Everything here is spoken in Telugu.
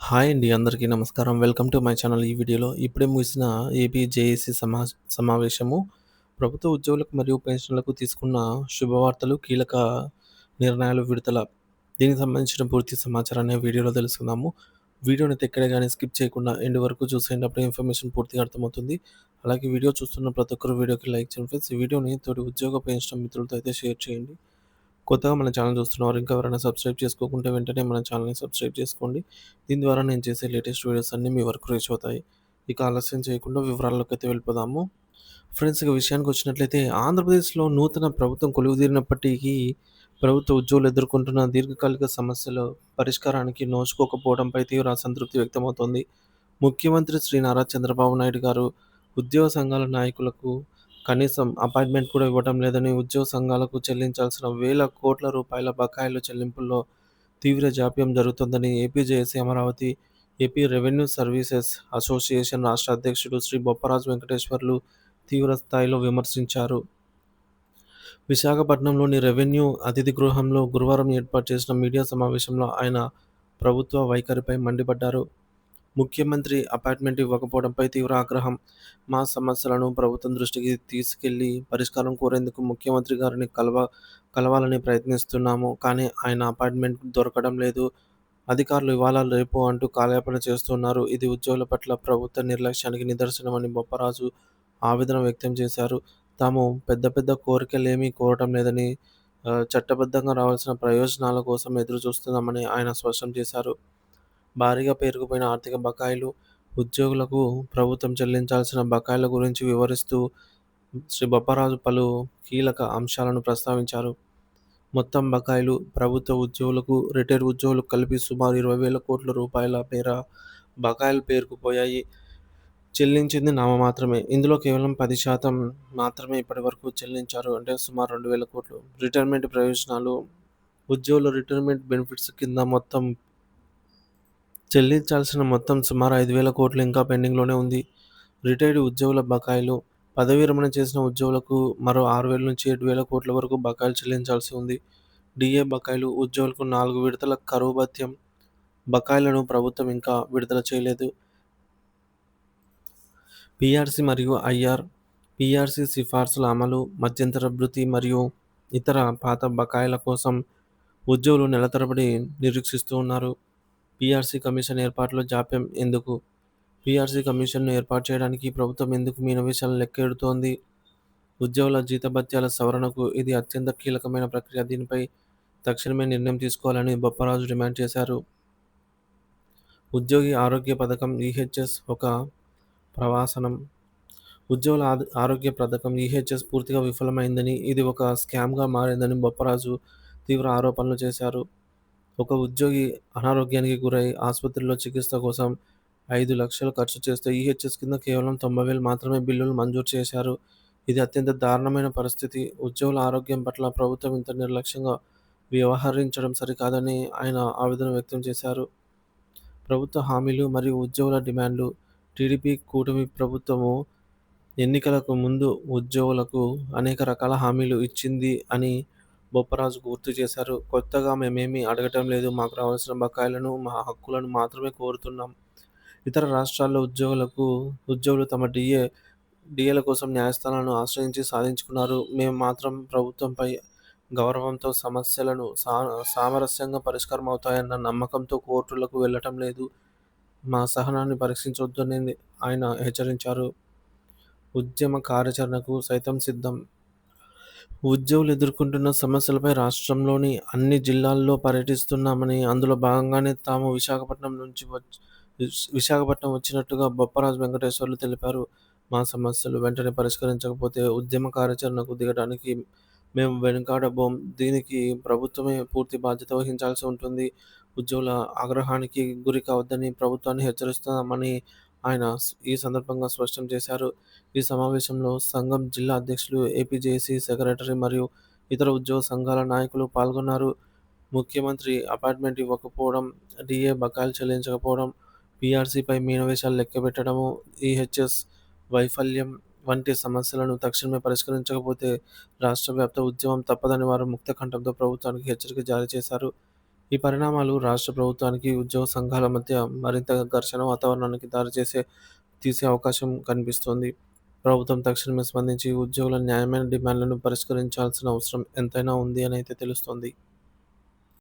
హాయ్ అండి. అందరికీ నమస్కారం. Welcome to my channel. ఈ వీడియోలో ఇప్పుడే ముగిసిన ఏపీ జేఏసీ సమావేశము ప్రభుత్వ ఉద్యోగులకు మరియు పెన్షన్‌లకు తీసుకున్న శుభవార్తలు, కీలక నిర్ణయాలు విడుదల. దీనికి సంబంధించిన పూర్తి సమాచారాన్ని వీడియోలో తెలుసుకుందాము. వీడియోనైతే ఎక్కడ గాని స్కిప్ చేయకుండా ఎండ్ వరకు చూసేయండి. అప్పుడే ఇన్ఫర్మేషన్ పూర్తిగా అర్థమవుతుంది. అలాగే వీడియో చూస్తున్న ప్రతి ఒక్కరు వీడియోకి లైక్ చేయండి ఫ్రెండ్స్. ఈ వీడియోని తోటి ఉద్యోగ పెన్షన్ మిత్రులతో అయితే షేర్ చేయండి. కొత్తగా మన ఛానల్ చూస్తున్నవారు ఇంకా ఎవరైనా సబ్స్క్రైబ్ చేసుకోకుంటే వెంటనే మన ఛానల్‌ని సబ్స్క్రైబ్ చేసుకోండి. దీని ద్వారా నేను చేసే లేటెస్ట్ వీడియోస్ అన్నీ మీ వరకు రీచ్ అవుతాయి. ఇక ఆలస్యం చేయకుండా వివరాల్లోకైతే వెళ్ళిపోదాము. ఫ్రెండ్స్ ఇక విషయానికొచ్చినట్లయితే ఆంధ్రప్రదేశ్‌లో నూతన ప్రభుత్వం కొలువుదీరినప్పటికీ ప్రభుత్వ ఉద్యోగులు ఎదుర్కొంటున్న దీర్ఘకాలిక సమస్యల పరిష్కారానికి నోచుకోకపోవడంపై తీవ్ర అసంతృప్తి వ్యక్తమవుతోంది. ముఖ్యమంత్రి శ్రీ నారా చంద్రబాబు నాయుడు గారు ఉద్యోగ సంఘాల నాయకులకు కనీసం అపాయింట్‌మెంట్ కూడా ఇవ్వడం లేదని, ఉద్యోగ సంఘాలకు చెల్లించాల్సిన వేల కోట్ల రూపాయల బకాయిల చెల్లింపుల్లో తీవ్ర జాప్యం జరుగుతోందని AP JAC Amaravati, AP revenue services association రాష్ట్ర అధ్యక్షుడు శ్రీ బొప్పరాజు వెంకటేశ్వర్లు తీవ్ర స్థాయిలో విమర్శించారు. విశాఖపట్నంలోని రెవెన్యూ అతిథి గృహంలో గురువారం ఏర్పాటు చేసిన మీడియా సమావేశంలో ఆయన ప్రభుత్వ వైఖరిపై మండిపడ్డారు. ముఖ్యమంత్రి అపాయింట్మెంట్ ఇవ్వకపోవడంపై తీవ్ర ఆగ్రహం. మా సమస్యలను ప్రభుత్వం దృష్టికి తీసుకెళ్లి పరిష్కారం కోరేందుకు ముఖ్యమంత్రి గారిని కలవాలని ప్రయత్నిస్తున్నాము. కానీ ఆయన అపాయింట్మెంట్ దొరకడం లేదు. అధికారులు ఇవాళ రేపు అంటూ కాలయాపన చేస్తున్నారు. ఇది ఉద్యోగుల పట్ల ప్రభుత్వ నిర్లక్ష్యానికి నిదర్శనమని బొప్పరాజు ఆవేదన వ్యక్తం చేశారు. తాము పెద్ద పెద్ద కోరికలేమీ కోరటం లేదని, చట్టబద్ధంగా రావాల్సిన ప్రయోజనాల కోసం ఎదురు చూస్తున్నామని ఆయన స్పష్టం చేశారు. భారీగా పేరుకుపోయిన ఆర్థిక బకాయిలు, ఉద్యోగులకు ప్రభుత్వం చెల్లించాల్సిన బకాయిల గురించి వివరిస్తూ శ్రీ బొప్పరాజు పలు కీలక అంశాలను ప్రస్తావించారు. మొత్తం బకాయిలు ప్రభుత్వ ఉద్యోగులకు, రిటైర్డ్ ఉద్యోగులకు కలిపి సుమారు 20,000 కోట్ల రూపాయల మేర బకాయిలు పేరుకుపోయాయి. చెల్లించింది నామమాత్రమే. ఇందులో కేవలం 10% మాత్రమే ఇప్పటివరకు చెల్లించారు. అంటే సుమారు 2,000 కోట్లు. రిటైర్మెంట్ ప్రయోజనాలు, ఉద్యోగుల రిటైర్మెంట్ బెనిఫిట్స్ కింద చెల్లించాల్సిన మొత్తం సుమారు 5,000 కోట్లు ఇంకా పెండింగ్‌లోనే ఉంది. రిటైర్డ్ ఉద్యోగుల బకాయిలు, పదవీ విరమణ చేసిన ఉద్యోగులకు మరో 6,000-7,000 కోట్ల వరకు బకాయిలు చెల్లించాల్సి ఉంది. డీఏ బకాయిలు, ఉద్యోగులకు 4 విడతల కరువు భత్యం బకాయిలను ప్రభుత్వం ఇంకా విడుదల చేయలేదు. పీఆర్సీ మరియు ఐఆర్, పీఆర్సీ సిఫార్సుల అమలు, మధ్యంతర భృతి మరియు ఇతర పాత బకాయిల కోసం ఉద్యోగులు నెల తరబడి నిరీక్షిస్తూ ఉన్నారు. పీఆర్సీ కమిషన్ ఏర్పాటులో జాప్యం ఎందుకు? పీఆర్సీ కమిషన్‌ను ఏర్పాటు చేయడానికి ప్రభుత్వం ఎందుకు మీనమేషాలను లెక్కెడుతోంది? ఉద్యోగుల జీతభత్యాల సవరణకు ఇది అత్యంత కీలకమైన ప్రక్రియ. దీనిపై తక్షణమే నిర్ణయం తీసుకోవాలని బొప్పరాజు డిమాండ్ చేశారు. ఉద్యోగి ఆరోగ్య పథకం ఈహెచ్ఎస్ ఒక ప్రహసనం. ఉద్యోగుల ఆరోగ్య పథకం ఈహెచ్ఎస్ పూర్తిగా విఫలమైందని, ఇది ఒక స్కామ్‌గా మారిందని బొప్పరాజు తీవ్ర ఆరోపణలు చేశారు. ఒక ఉద్యోగి అనారోగ్యానికి గురై ఆసుపత్రిలో చికిత్స కోసం 5,00,000 ఖర్చు చేస్తే ఈహెచ్ఎస్ కింద కేవలం 90,000 మాత్రమే బిల్లులు మంజూరు చేశారు. ఇది అత్యంత దారుణమైన పరిస్థితి. ఉద్యోగుల ఆరోగ్యం పట్ల ప్రభుత్వం ఇంత నిర్లక్ష్యంగా వ్యవహరించడం సరికాదని ఆయన ఆవేదన వ్యక్తం చేశారు. ప్రభుత్వ హామీలు మరియు ఉద్యోగుల డిమాండ్లు. టీడీపీ కూటమి ప్రభుత్వము ఎన్నికలకు ముందు ఉద్యోగులకు అనేక రకాల హామీలు ఇచ్చింది అని బొప్పరాజు గుర్తు చేశారు. కొత్తగా మేమేమీ అడగటం లేదు. మాకు రావాల్సిన బకాయిలను, మా హక్కులను మాత్రమే కోరుతున్నాం. ఇతర రాష్ట్రాల్లో ఉద్యోగులు తమ డీఏల కోసం న్యాయస్థానాలను ఆశ్రయించి సాధించుకున్నారు. మేము మాత్రం ప్రభుత్వంపై గౌరవంతో సమస్యలను సామరస్యంగా పరిష్కారమవుతాయన్న నమ్మకంతో కోర్టులకు వెళ్ళటం లేదు. మా సహనాన్ని పరీక్షించొద్దని ఆయన హెచ్చరించారు. ఉద్యమ కార్యాచరణకు సైతం సిద్ధం. ఉద్యోగులు ఎదుర్కొంటున్న సమస్యలపై రాష్ట్రంలోని అన్ని జిల్లాల్లో పర్యటిస్తున్నామని, అందులో భాగంగానే తాము విశాఖపట్నం వచ్చినట్టుగా బొప్పరాజు వెంకటేశ్వర్లు తెలిపారు. మా సమస్యలు వెంటనే పరిష్కరించకపోతే ఉద్యమ కార్యాచరణకు దిగడానికి మేము వెనుకాడబోం. దీనికి ప్రభుత్వమే పూర్తి బాధ్యత వహించాల్సి ఉంటుంది. ఉద్యోగుల ఆగ్రహానికి గురి కావద్దని ప్రభుత్వాన్ని హెచ్చరిస్తున్నామని ఆయన ఈ సందర్భంగా స్పష్టం చేశారు. ఈ సమావేశంలో సంఘం జిల్లా అధ్యక్షులు, ఏపీ జేఏసీ సెక్రటరీ మరియు ఇతర ఉద్యోగ సంఘాల నాయకులు పాల్గొన్నారు. ముఖ్యమంత్రి అపాయింట్మెంట్ ఇవ్వకపోవడం, డీఏ బకాయిలు చెల్లించకపోవడం, పీఆర్సీపై మీనవేషాలు లెక్కబెట్టడము, ఈహెచ్ఎస్ వైఫల్యం వంటి సమస్యలను తక్షణమే పరిష్కరించకపోతే రాష్ట్ర వ్యాప్త ఉద్యమం తప్పదని వారు ముక్త కంఠంతో ప్రభుత్వానికి హెచ్చరిక జారీ చేశారు. ఈ పరిణామాలు రాష్ట్ర ప్రభుత్వానికి, ఉద్యోగ సంఘాల మధ్య మరింత ఘర్షణ వాతావరణానికి తీసే అవకాశం కనిపిస్తోంది. ప్రభుత్వం తక్షణమే స్పందించి ఉద్యోగుల న్యాయమైన డిమాండ్‌లను పరిష్కరించాల్సిన అవసరం ఎంతైనా ఉంది అనైతే తెలుస్తోంది.